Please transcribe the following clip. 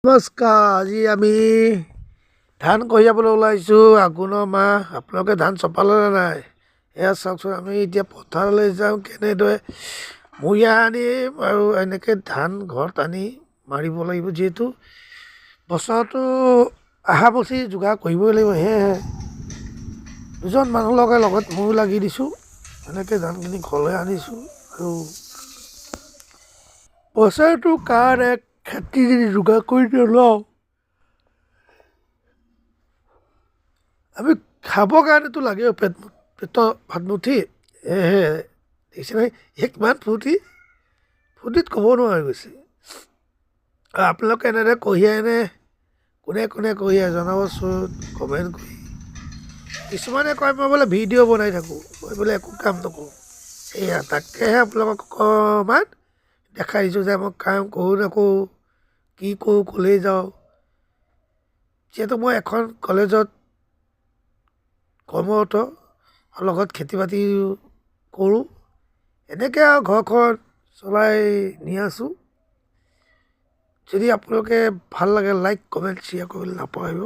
নমস্কাৰ। আজি আমি ধান কঢ়িয়াবলৈ ওলাইছোঁ। আঘোণৰ মাহ। আপোনালোকে ধান চপালে নে নাই? এয়া চাওকচোন, আমি এতিয়া পথাৰলৈ যাওঁ। কেনেদৰে মৰিয়া আনিম আৰু এনেকৈ ধান ঘৰত আনি মাৰিব লাগিব। যিহেতু বছৰটো অহা বছৰি যোগাৰ কৰিবই লাগিব। সেয়েহে দুজন মানুহ লগাই লগত ময়ো লাগি দিছোঁ। এনেকৈ ধানখিনি ঘৰলৈ আনিছোঁ আৰু বছৰটোৰ কাৰণে খেতি যদি যোগাৰ কৰি নলওঁ, আমি খাবৰ কাৰণেতো লাগে পেটৰ ভাতমুঠি। সেয়েহে দেখিছে নাই, কিমান ফূৰ্তিত ক'ব নোৱাৰি গৈছে। আৰু আপোনালোকে এনেদৰে কঢ়িয়াইনে, কোনে কোনে কঢ়িয়াই জনাবচোন কমেণ্ট কৰি। কিছুমানে কয় মই বোলে ভিডিঅ' বনাই থাকোঁ, মই বোলে একো কাম নকৰোঁ। সেয়া তাকেহে আপোনালোকক অকণমান দেখাই দিছোঁ যে মই কাম কৰোঁ নকৰোঁ, কি কৰোঁ, ক'লৈ যাওঁ। যিহেতু মই এখন কলেজত কৰ্মৰত আৰু লগত খেতি বাতি কৰোঁ। এনেকৈ আৰু ঘৰখন চলাই নি আছোঁ। যদি আপোনালোকে ভাল লাগে লাইক কমেণ্ট শ্বেয়াৰ কৰিবলৈ নাপাহৰিব।